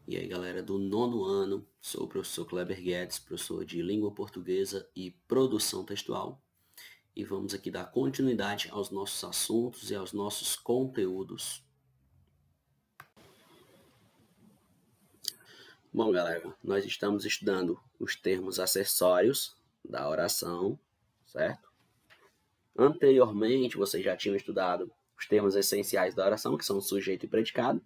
E aí, galera do nono ano, sou o professor Kleber Guedes, professor de Língua Portuguesa e Produção Textual, e vamos aqui dar continuidade aos nossos assuntos e aos nossos conteúdos. Bom, galera, nós estamos estudando os termos acessórios da oração, certo? Anteriormente, vocês já tinham estudado os termos essenciais da oração, que são sujeito e predicado,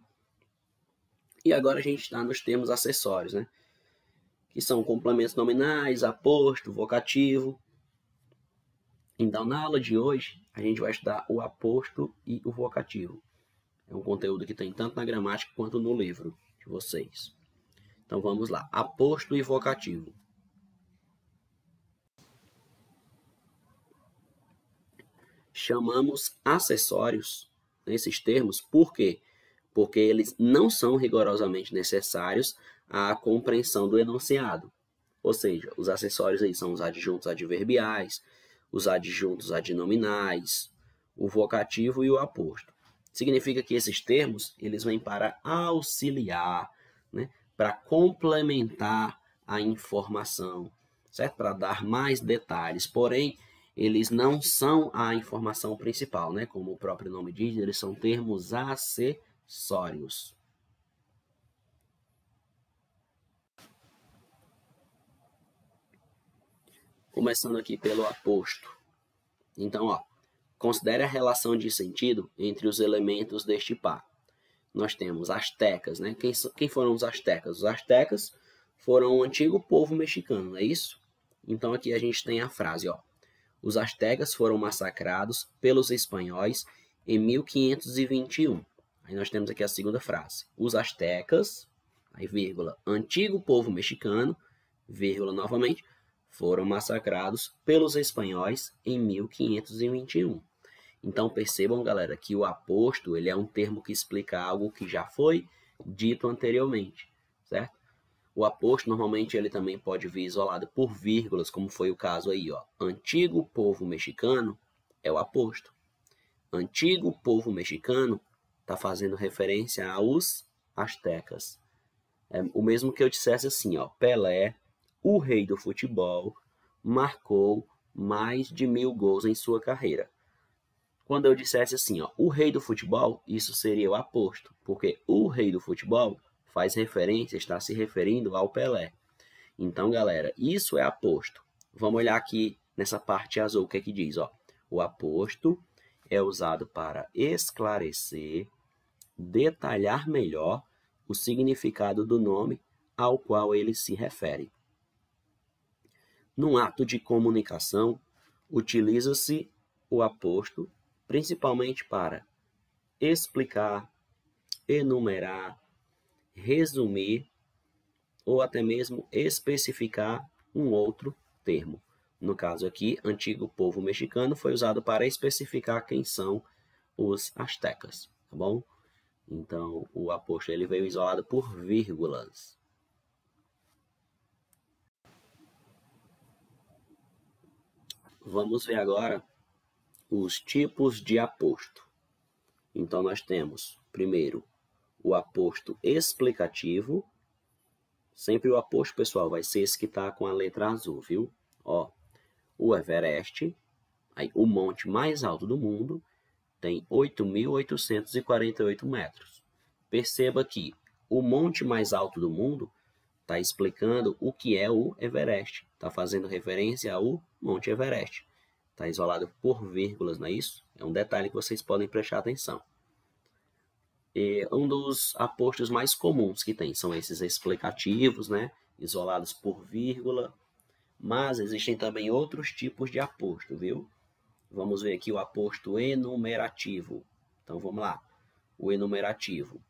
e agora a gente está nos termos acessórios, né? Que são complementos nominais, aposto, vocativo. Então, na aula de hoje, a gente vai estudar o aposto e o vocativo. É um conteúdo que tem tanto na gramática quanto no livro de vocês. Então, vamos lá. Aposto e vocativo. Chamamos acessórios nesses termos, por quê? Porque eles não são rigorosamente necessários à compreensão do enunciado. Ou seja, os acessórios aí são os adjuntos adverbiais, os adjuntos adnominais, o vocativo e o aposto. Significa que esses termos eles vêm para auxiliar, né, para complementar a informação, certo? Para dar mais detalhes. Porém, eles não são a informação principal, né? Como o próprio nome diz, eles são termos acessórios. Começando aqui pelo aposto. Então, considere a relação de sentido entre os elementos deste par. Nós temos astecas, né? Quem foram os astecas? Os astecas foram o antigo povo mexicano, não é isso? Então, aqui a gente tem a frase, os astecas foram massacrados pelos espanhóis em 1521. Aí nós temos aqui a segunda frase. Os astecas, aí vírgula, antigo povo mexicano, vírgula novamente, foram massacrados pelos espanhóis em 1521. Então percebam, galera, que o aposto ele é um termo que explica algo que já foi dito anteriormente, certo? O aposto normalmente ele também pode vir isolado por vírgulas, como foi o caso aí, Antigo povo mexicano é o aposto. Antigo povo mexicano está fazendo referência aos astecas. É o mesmo que eu dissesse assim, Pelé, o rei do futebol, marcou mais de 1000 gols em sua carreira. Quando eu dissesse assim, o rei do futebol, isso seria o aposto, porque o rei do futebol faz referência, está se referindo ao Pelé. Então, galera, isso é aposto. Vamos olhar aqui nessa parte azul, o que é que diz? O aposto é usado para esclarecer, detalhar melhor o significado do nome ao qual ele se refere. Num ato de comunicação, utiliza-se o aposto principalmente para explicar, enumerar, resumir ou até mesmo especificar um outro termo. No caso aqui, antigo povo mexicano foi usado para especificar quem são os astecas, tá bom? Então, o aposto ele veio isolado por vírgulas. Vamos ver agora os tipos de aposto. Então, nós temos, primeiro, o aposto explicativo. Sempre o aposto, pessoal, vai ser esse que está com a letra azul, viu? O Everest, aí, o monte mais alto do mundo, tem 8.848 metros. Perceba que o monte mais alto do mundo está explicando o que é o Everest. Está fazendo referência ao Monte Everest. Está isolado por vírgulas, não é isso? É um detalhe que vocês podem prestar atenção. E um dos apostos mais comuns que tem são esses explicativos, né? Isolados por vírgula. Mas existem também outros tipos de aposto, viu? Vamos ver aqui o aposto enumerativo. Então, vamos lá. O enumerativo.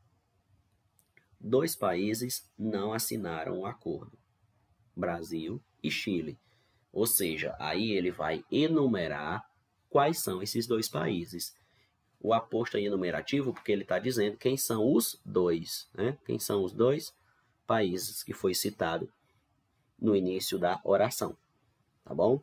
2 países não assinaram o acordo. Brasil e Chile. Ou seja, aí ele vai enumerar quais são esses 2 países. O aposto é enumerativo porque ele está dizendo quem são os 2, né? Quem são os 2 países que foi citado no início da oração, tá bom?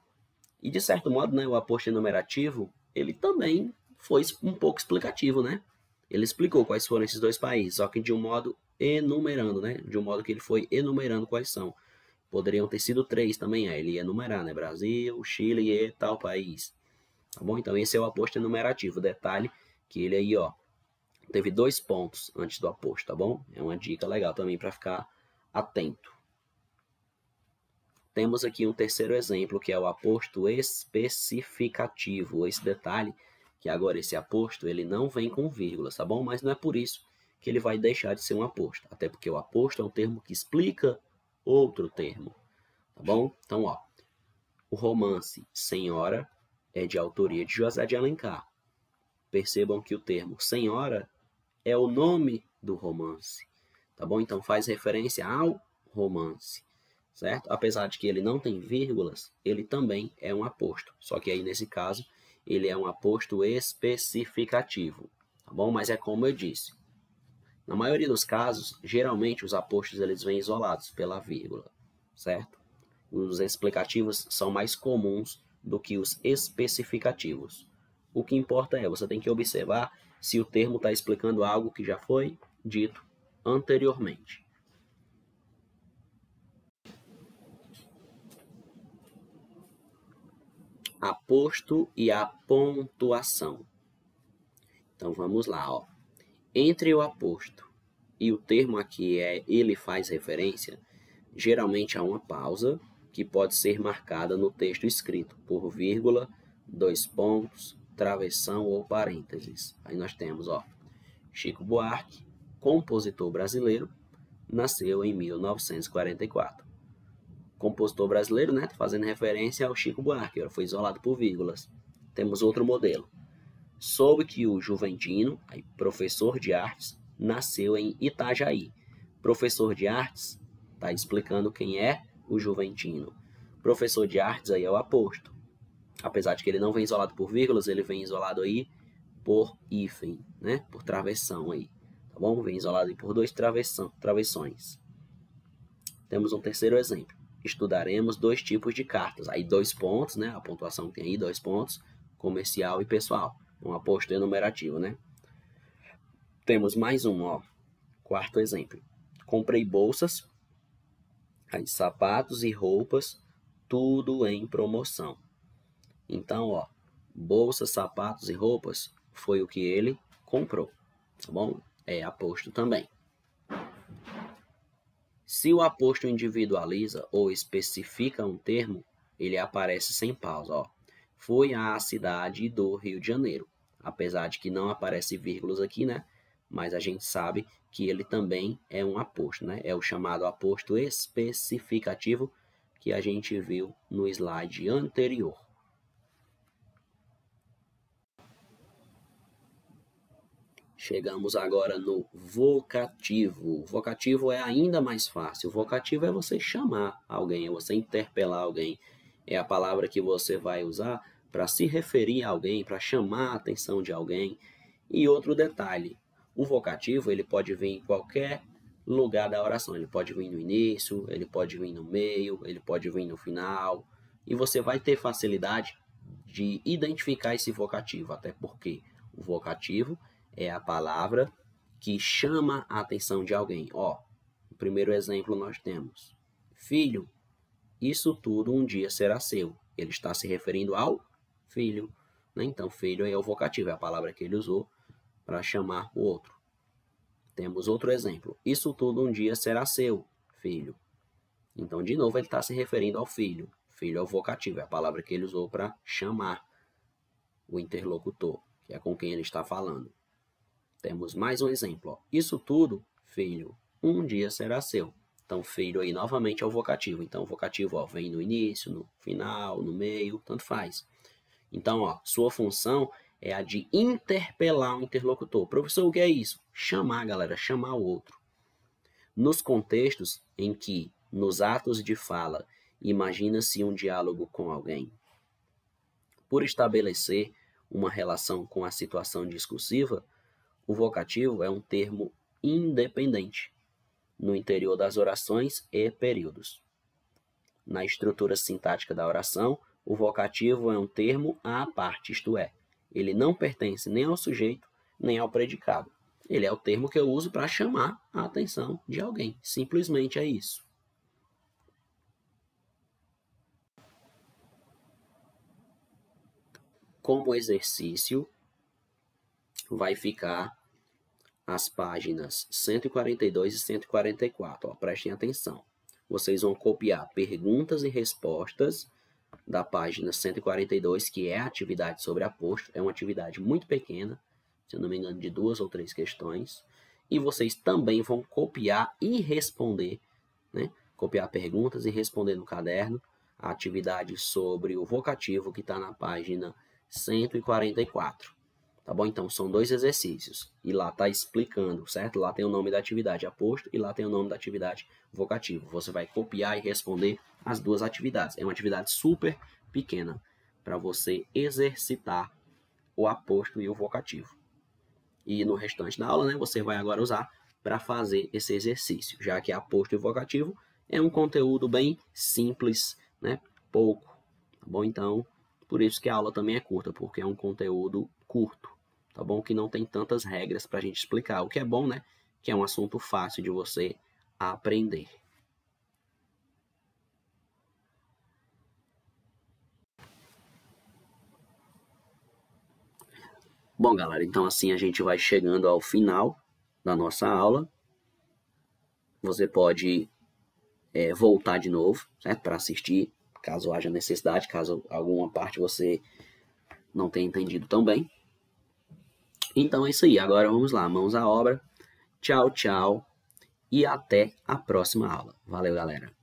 E de certo modo, né, o aposto enumerativo, ele também foi um pouco explicativo, né? Ele explicou quais foram esses 2 países, só que de um modo enumerando, né? De um modo que ele foi enumerando quais são. Poderiam ter sido 3 também, aí ele ia enumerar, né? Brasil, Chile e tal país. Tá bom? Então esse é o aposto enumerativo. Detalhe que ele aí, ó, teve 2 pontos antes do aposto, tá bom? É uma dica legal também para ficar atento. Temos aqui um terceiro exemplo, que é o aposto especificativo. Esse detalhe, que agora esse aposto, ele não vem com vírgulas, tá bom? Mas não é por isso que ele vai deixar de ser um aposto. Até porque o aposto é um termo que explica outro termo, tá bom? Então, ó, o romance Senhora é de autoria de José de Alencar. Percebam que o termo Senhora é o nome do romance, tá bom? Então faz referência ao romance, certo? Apesar de que ele não tem vírgulas, ele também é um aposto. Só que aí nesse caso ele é um aposto especificativo, tá bom? Mas é como eu disse, na maioria dos casos, geralmente os apostos eles vêm isolados pela vírgula, certo? Os explicativos são mais comuns do que os especificativos. O que importa é, você tem que observar se o termo está explicando algo que já foi dito anteriormente. Aposto e a pontuação. Então vamos lá, ó. Entre o aposto e o termo aqui ele faz referência, geralmente há uma pausa que pode ser marcada no texto escrito por vírgula, 2 pontos, travessão ou parênteses. Aí nós temos, ó, Chico Buarque, compositor brasileiro, nasceu em 1944. Compositor brasileiro, né, fazendo referência ao Chico Buarque, foi isolado por vírgulas. Temos outro modelo. Soube que o Juventino, professor de artes, nasceu em Itajaí. Professor de artes está explicando quem é o Juventino. Professor de artes aí é o aposto. Apesar de que ele não vem isolado por vírgulas, ele vem isolado aí por hífen, né? Por travessão aí, tá bom? Vem isolado aí por 2 travessões. Temos um terceiro exemplo. Estudaremos 2 tipos de cartas. Aí 2 pontos, né? A pontuação tem aí 2 pontos, comercial e pessoal. Um aposto enumerativo, né? Temos mais um, ó. Quarto exemplo. Comprei bolsas, aí, sapatos e roupas, tudo em promoção. Então, ó, bolsas, sapatos e roupas foi o que ele comprou, tá bom? É aposto também. Se o aposto individualiza ou especifica um termo, ele aparece sem pausa, ó. Fui à cidade do Rio de Janeiro. Apesar de que não aparece vírgulas aqui, né? Mas a gente sabe que ele também é um aposto, né? É o chamado aposto especificativo que a gente viu no slide anterior. Chegamos agora no vocativo. O vocativo é ainda mais fácil. O vocativo é você chamar alguém, é você interpelar alguém. É a palavra que você vai usar para se referir a alguém, para chamar a atenção de alguém. E outro detalhe, o vocativo ele pode vir em qualquer lugar da oração. Ele pode vir no início, ele pode vir no meio, ele pode vir no final. E você vai ter facilidade de identificar esse vocativo, até porque o vocativo é a palavra que chama a atenção de alguém. Ó, o primeiro exemplo nós temos. Filho, isso tudo um dia será seu. Ele está se referindo ao filho, né? Então, filho é o vocativo, é a palavra que ele usou para chamar o outro. Temos outro exemplo. Isso tudo um dia será seu, filho. Então, de novo, ele está se referindo ao filho. Filho é o vocativo, é a palavra que ele usou para chamar o interlocutor, que é com quem ele está falando. Temos mais um exemplo. Ó. Isso tudo, filho, um dia será seu. Então, filho aí novamente é o vocativo. Então, o vocativo ó, vem no início, no final, no meio, tanto faz. Então, ó, sua função é a de interpelar o interlocutor. Professor, o que é isso? Chamar, galera, chamar o outro. Nos contextos em que, nos atos de fala, imagina-se um diálogo com alguém. Por estabelecer uma relação com a situação discursiva, o vocativo é um termo independente no interior das orações e períodos. Na estrutura sintática da oração, o vocativo é um termo à parte, isto é, ele não pertence nem ao sujeito nem ao predicado. Ele é o termo que eu uso para chamar a atenção de alguém. Simplesmente é isso. Como exercício, vai ficar as páginas 142 e 144. Ó, prestem atenção. Vocês vão copiar perguntas e respostas da página 142, que é a atividade sobre aposto. É uma atividade muito pequena, se eu não me engano, de 2 ou 3 questões. E vocês também vão copiar e responder, né? Copiar perguntas e responder no caderno a atividade sobre o vocativo, que está na página 144. Tá bom? Então, são 2 exercícios. E lá está explicando, certo? Lá tem o nome da atividade aposto e lá tem o nome da atividade vocativo. Você vai copiar e responder as 2 atividades. É uma atividade super pequena para você exercitar o aposto e o vocativo. E no restante da aula, né, você vai agora usar para fazer esse exercício, já que aposto e vocativo é um conteúdo bem simples, né? Pouco, tá bom? Então, por isso que a aula também é curta, porque é um conteúdo curto, tá bom? Que não tem tantas regras para a gente explicar, o que é bom, né? Que é um assunto fácil de você aprender. Bom, galera, então assim a gente vai chegando ao final da nossa aula. Você pode voltar de novo, certo? Para assistir, caso haja necessidade, caso alguma parte você não tenha entendido tão bem. Então é isso aí, agora vamos lá, mãos à obra. Tchau, tchau e até a próxima aula. Valeu, galera!